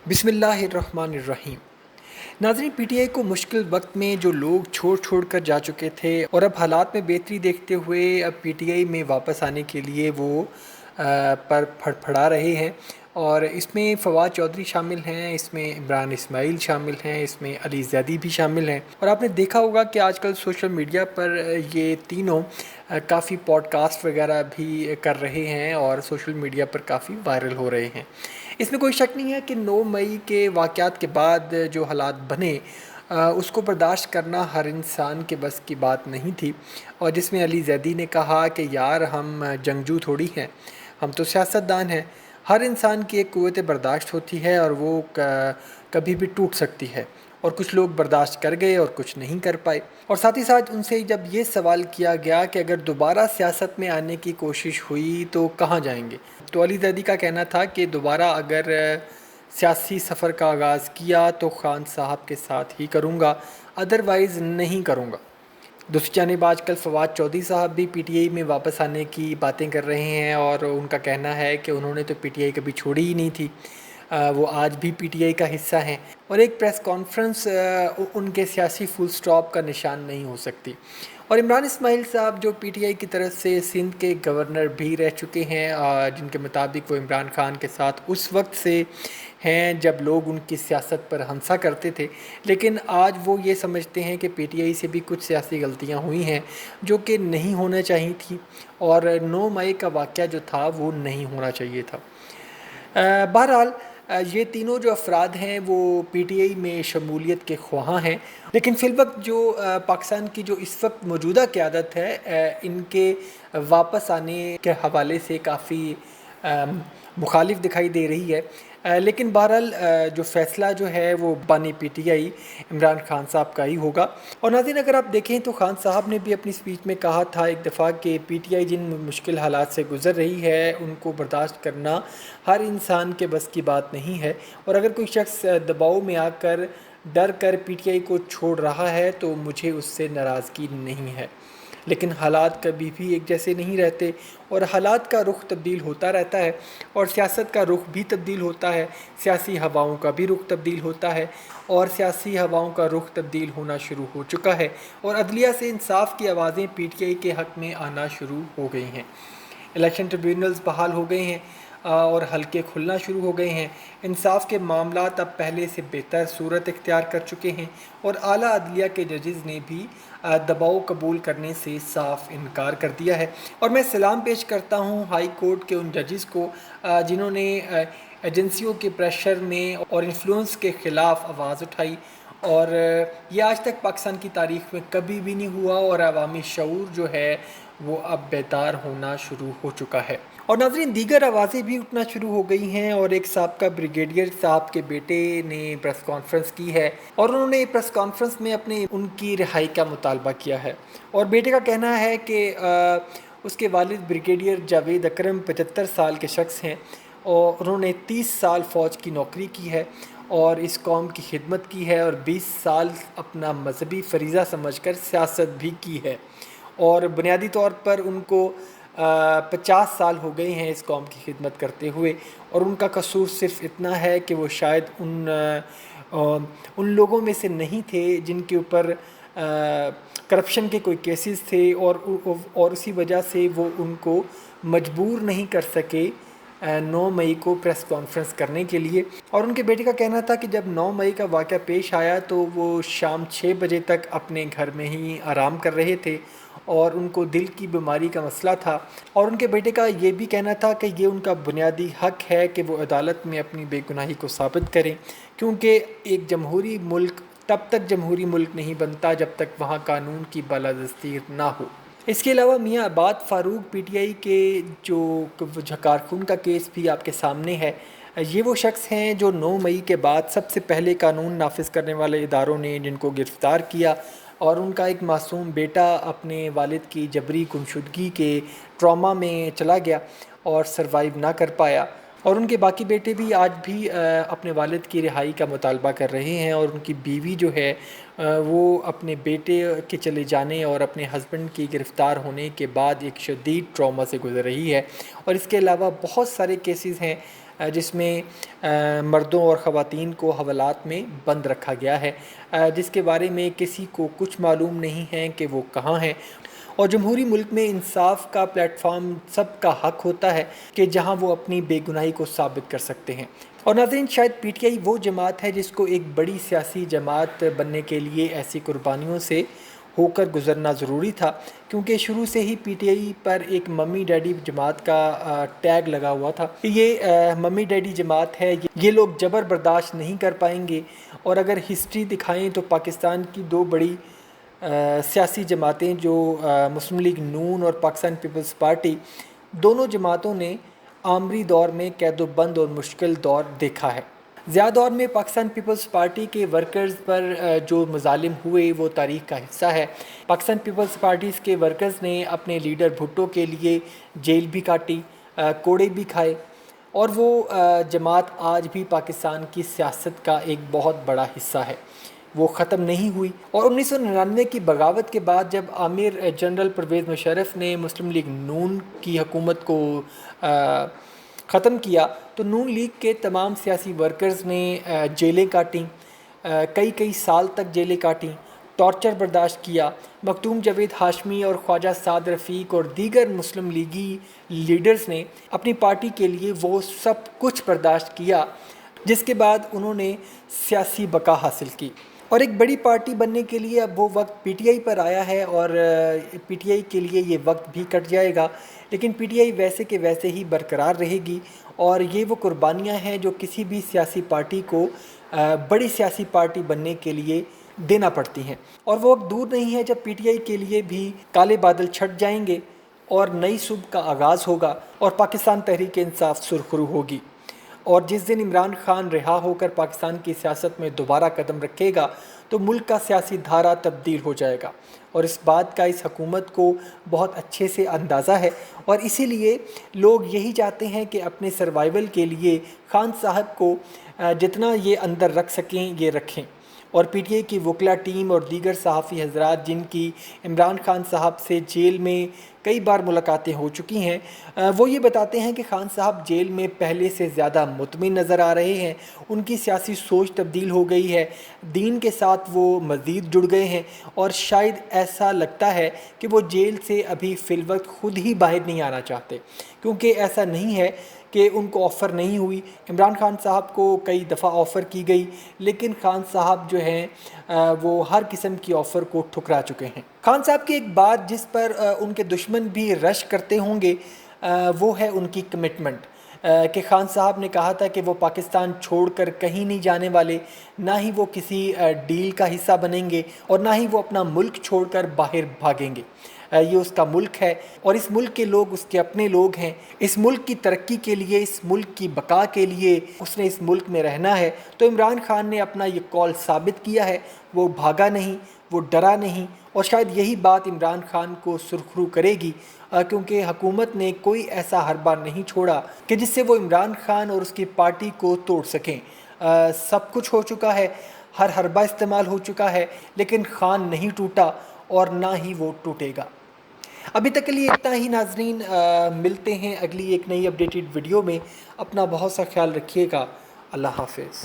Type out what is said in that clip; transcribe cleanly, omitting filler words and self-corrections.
بسم اللہ الرحمن الرحیم۔ ناظرین، پی ٹی آئی کو مشکل وقت میں جو لوگ چھوڑ کر جا چکے تھے اور اب حالات میں بہتری دیکھتے ہوئے اب پی ٹی آئی میں واپس آنے کے لیے وہ پر پھڑپھڑا رہے ہیں، اور اس میں فواد چودھری شامل ہیں، اس میں عمران اسماعیل شامل ہیں، اس میں علی زیدی بھی شامل ہیں۔ اور آپ نے دیکھا ہوگا کہ آج کل سوشل میڈیا پر یہ تینوں کافی پوڈ کاسٹ وغیرہ بھی کر رہے ہیں اور سوشل میڈیا پر کافی وائرل ہو رہے ہیں۔ اس میں کوئی شک نہیں ہے کہ 9 مئی کے واقعات کے بعد جو حالات بنے اس کو برداشت کرنا ہر انسان کے بس کی بات نہیں تھی، اور جس میں علی زیدی نے کہا کہ یار ہم جنگجو تھوڑی ہیں، ہم تو سیاستدان ہیں۔ ہر انسان کی ایک قوت برداشت ہوتی ہے اور وہ کبھی بھی ٹوٹ سکتی ہے، اور کچھ لوگ برداشت کر گئے اور کچھ نہیں کر پائے۔ اور ساتھ ہی ساتھ ان سے جب یہ سوال کیا گیا کہ اگر دوبارہ سیاست میں آنے کی کوشش ہوئی تو کہاں جائیں گے، تو علی زیدی کا کہنا تھا کہ دوبارہ اگر سیاسی سفر کا آغاز کیا تو خان صاحب کے ساتھ ہی کروں گا، ادروائز نہیں کروں گا۔ دوسری جانب آج کل فواد چودھری صاحب بھی پی ٹی آئی میں واپس آنے کی باتیں کر رہے ہیں، اور ان کا کہنا ہے کہ انہوں نے تو پی ٹی آئی کبھی چھوڑی ہی نہیں تھی، وہ آج بھی پی ٹی آئی کا حصہ ہیں، اور ایک پریس کانفرنس ان کے سیاسی فل سٹاپ کا نشان نہیں ہو سکتی۔ اور عمران اسماعیل صاحب جو پی ٹی آئی کی طرف سے سندھ کے گورنر بھی رہ چکے ہیں، جن کے مطابق وہ عمران خان کے ساتھ اس وقت سے ہیں جب لوگ ان کی سیاست پر ہنسا کرتے تھے، لیکن آج وہ یہ سمجھتے ہیں کہ پی ٹی آئی سے بھی کچھ سیاسی غلطیاں ہوئی ہیں جو کہ نہیں ہونا چاہیے تھی، اور 9 مئی کا واقعہ جو تھا وہ نہیں ہونا چاہیے تھا۔ بہرحال یہ تینوں جو افراد ہیں وہ پی ٹی آئی میں شمولیت کے خواہاں ہیں، لیکن فی الوقت جو پاکستان کی جو اس وقت موجودہ قیادت ہے ان کے واپس آنے کے حوالے سے کافی مخالف دکھائی دے رہی ہے، لیکن بہرحال جو فیصلہ جو ہے وہ بانی P T I Imran Khan صاحب کا ہی ہوگا۔ اور ناظرین، اگر آپ دیکھیں تو خان صاحب نے بھی اپنی سپیچ میں کہا تھا ایک دفعہ کہ پی ٹی آئی جن مشکل حالات سے گزر رہی ہے ان کو برداشت کرنا ہر انسان کے بس کی بات نہیں ہے، اور اگر کوئی شخص دباؤ میں آ کر ڈر کر پی ٹی آئی کو چھوڑ رہا ہے تو مجھے اس سے ناراضگی نہیں ہے، لیکن حالات کبھی بھی ایک جیسے نہیں رہتے، اور حالات کا رخ تبدیل ہوتا رہتا ہے، اور سیاست کا رخ بھی تبدیل ہوتا ہے، سیاسی ہواؤں کا بھی رخ تبدیل ہوتا ہے، اور سیاسی ہواؤں کا رخ تبدیل ہونا شروع ہو چکا ہے، اور عدلیہ سے انصاف کی آوازیں پی ٹی آئی کے حق میں آنا شروع ہو گئی ہیں۔ الیکشن ٹریبیونلز بحال ہو گئے ہیں اور حلقے کھلنا شروع ہو گئے ہیں، انصاف کے معاملات اب پہلے سے بہتر صورت اختیار کر چکے ہیں، اور اعلیٰ عدلیہ کے ججز نے بھی دباؤ قبول کرنے سے صاف انکار کر دیا ہے۔ اور میں سلام پیش کرتا ہوں ہائی کورٹ کے ان ججز کو جنہوں نے ایجنسیوں کے پریشر میں اور انفلوئنس کے خلاف آواز اٹھائی، اور یہ آج تک پاکستان کی تاریخ میں کبھی بھی نہیں ہوا، اور عوامی شعور جو ہے وہ اب بیدار ہونا شروع ہو چکا ہے۔ اور ناظرین، دیگر آوازیں بھی اٹھنا شروع ہو گئی ہیں، اور ایک سابقہ بریگیڈیئر صاحب کے بیٹے نے پریس کانفرنس کی ہے، اور انہوں نے پریس کانفرنس میں ان کی رہائی کا مطالبہ کیا ہے، اور بیٹے کا کہنا ہے کہ اس کے والد بریگیڈیئر جاوید اکرم 75 سال کے شخص ہیں، اور انہوں نے 30 سال فوج کی نوکری کی ہے اور اس قوم کی خدمت کی ہے، اور 20 سال اپنا مذہبی فریضہ سمجھ کر سیاست بھی کی ہے، اور بنیادی طور پر ان کو 50 سال ہو گئے ہیں اس قوم کی خدمت کرتے ہوئے، اور ان کا قصور صرف اتنا ہے کہ وہ شاید ان لوگوں میں سے نہیں تھے جن کے اوپر کرپشن کے کوئی کیسز تھے، اور اسی وجہ سے وہ ان کو مجبور نہیں کر سکے 9 مئی کو پریس کانفرنس کرنے کے لیے۔ اور ان کے بیٹے کا کہنا تھا کہ جب 9 مئی کا واقعہ پیش آیا تو وہ شام 6 بجے تک اپنے گھر میں ہی آرام کر رہے تھے، اور ان کو دل کی بیماری کا مسئلہ تھا، اور ان کے بیٹے کا یہ بھی کہنا تھا کہ یہ ان کا بنیادی حق ہے کہ وہ عدالت میں اپنی بے گناہی کو ثابت کریں، کیونکہ ایک جمہوری ملک تب تک جمہوری ملک نہیں بنتا جب تک وہاں قانون کی بالادستی نہ ہو۔ اس کے علاوہ میاں عباد فاروق پی ٹی آئی کے جو کارکن کا کیس بھی آپ کے سامنے ہے، یہ وہ شخص ہیں جو 9 مئی کے بعد سب سے پہلے قانون نافذ کرنے والے اداروں نے جن کو گرفتار کیا، اور ان کا ایک معصوم بیٹا اپنے والد کی جبری گمشدگی کے ٹراما میں چلا گیا اور سروائیو نہ کر پایا، اور ان کے باقی بیٹے بھی آج بھی اپنے والد کی رہائی کا مطالبہ کر رہے ہیں، اور ان کی بیوی جو ہے وہ اپنے بیٹے کے چلے جانے اور اپنے ہسبینڈ کی گرفتار ہونے کے بعد ایک شدید ٹراما سے گزر رہی ہے۔ اور اس کے علاوہ بہت سارے کیسز ہیں جس میں مردوں اور خواتین کو حوالات میں بند رکھا گیا ہے، جس کے بارے میں کسی کو کچھ معلوم نہیں ہے کہ وہ کہاں ہیں۔ اور جمہوری ملک میں انصاف کا پلیٹ فارم سب کا حق ہوتا ہے کہ جہاں وہ اپنی بے گناہی کو ثابت کر سکتے ہیں۔ اور ناظرین، شاید پی ٹی آئی وہ جماعت ہے جس کو ایک بڑی سیاسی جماعت بننے کے لیے ایسی قربانیوں سے ہو کر گزرنا ضروری تھا، کیونکہ شروع سے ہی پی ٹی آئی پر ایک ممی ڈیڈی جماعت کا ٹیگ لگا ہوا تھا کہ یہ ممی ڈیڈی جماعت ہے، یہ لوگ جبر برداشت نہیں کر پائیں گے۔ اور اگر ہسٹری دکھائیں تو پاکستان کی دو بڑی سیاسی جماعتیں جو مسلم لیگ نون اور پاکستان پیپلز پارٹی، دونوں جماعتوں نے آمری دور میں قید و بند اور مشکل دور دیکھا ہے۔ زیادہ دور میں پاکستان پیپلز پارٹی کے ورکرز پر جو مظالم ہوئے وہ تاریخ کا حصہ ہے۔ پاکستان پیپلز پارٹیز کے ورکرز نے اپنے لیڈر بھٹو کے لیے جیل بھی کاٹی، کوڑے بھی کھائے، اور وہ جماعت آج بھی پاکستان کی سیاست کا ایک بہت بڑا حصہ ہے، وہ ختم نہیں ہوئی۔ اور 1999 کی بغاوت کے بعد جب امیر جنرل پرویز مشرف نے مسلم لیگ نون کی حکومت کو ختم کیا تو نون لیگ کے تمام سیاسی ورکرز نے جیلیں کاٹیں، کئی سال تک جیلیں کاٹیں، ٹارچر برداشت کیا۔ مختوم جاوید ہاشمی اور خواجہ سعد رفیق اور دیگر مسلم لیگی لیڈرز نے اپنی پارٹی کے لیے وہ سب کچھ برداشت کیا، جس کے بعد انہوں نے سیاسی بقا حاصل کی۔ اور ایک بڑی پارٹی بننے کے لیے اب وہ وقت پی ٹی آئی پر آیا ہے، اور پی ٹی آئی کے لیے یہ وقت بھی کٹ جائے گا، لیکن پی ٹی آئی ویسے کہ ویسے ہی برقرار رہے گی۔ اور یہ وہ قربانیاں ہیں جو کسی بھی سیاسی پارٹی کو بڑی سیاسی پارٹی بننے کے لیے دینا پڑتی ہیں۔ اور وہ وقت دور نہیں ہے جب پی ٹی آئی کے لیے بھی کالے بادل چھٹ جائیں گے اور نئی صبح کا آغاز ہوگا اور پاکستان تحریک انصاف سرخرو ہوگی۔ اور جس دن عمران خان رہا ہو کر پاکستان کی سیاست میں دوبارہ قدم رکھے گا تو ملک کا سیاسی دھارا تبدیل ہو جائے گا، اور اس بات کا اس حکومت کو بہت اچھے سے اندازہ ہے۔ اور اسی لیے لوگ یہی چاہتے ہیں کہ اپنے سروائیول کے لیے خان صاحب کو جتنا یہ اندر رکھ سکیں یہ رکھیں۔ اور پی ٹی آئی کی وکلا ٹیم اور دیگر صحافی حضرات جن کی عمران خان صاحب سے جیل میں کئی بار ملاقاتیں ہو چکی ہیں، وہ یہ بتاتے ہیں کہ خان صاحب جیل میں پہلے سے زیادہ مطمئن نظر آ رہے ہیں، ان کی سیاسی سوچ تبدیل ہو گئی ہے، دین کے ساتھ وہ مزید جڑ گئے ہیں، اور شاید ایسا لگتا ہے کہ وہ جیل سے ابھی فی الوقت خود ہی باہر نہیں آنا چاہتے، کیونکہ ایسا نہیں ہے کہ ان کو آفر نہیں ہوئی۔ عمران خان صاحب کو کئی دفعہ آفر کی گئی، لیکن خان صاحب جو ہیں وہ ہر قسم کی آفر کو ٹھکرا چکے ہیں۔ خان صاحب کی ایک بات جس پر ان کے دشمن بھی رش کرتے ہوں گے وہ ہے ان کی کمٹمنٹ، کہ خان صاحب نے کہا تھا کہ وہ پاکستان چھوڑ کر کہیں نہیں جانے والے، نہ ہی وہ کسی ڈیل کا حصہ بنیں گے، اور نہ ہی وہ اپنا ملک چھوڑ کر باہر بھاگیں گے۔ یہ اس کا ملک ہے اور اس ملک کے لوگ اس کے اپنے لوگ ہیں۔ اس ملک کی ترقی کے لیے، اس ملک کی بقا کے لیے اس نے اس ملک میں رہنا ہے۔ تو عمران خان نے اپنا یہ قول ثابت کیا ہے، وہ بھاگا نہیں، وہ ڈرا نہیں، اور شاید یہی بات عمران خان کو سرخرو کرے گی، کیونکہ حکومت نے کوئی ایسا حربہ نہیں چھوڑا کہ جس سے وہ عمران خان اور اس کی پارٹی کو توڑ سکیں۔ سب کچھ ہو چکا ہے، ہر حربہ استعمال ہو چکا ہے، لیکن خان نہیں ٹوٹا اور نہ ہی وہ ٹوٹے گا۔ ابھی تک کے لیے اتنا ہی ناظرین، ملتے ہیں اگلی ایک نئی اپڈیٹڈ ویڈیو میں۔ اپنا بہت سا خیال رکھیے گا۔ اللہ حافظ۔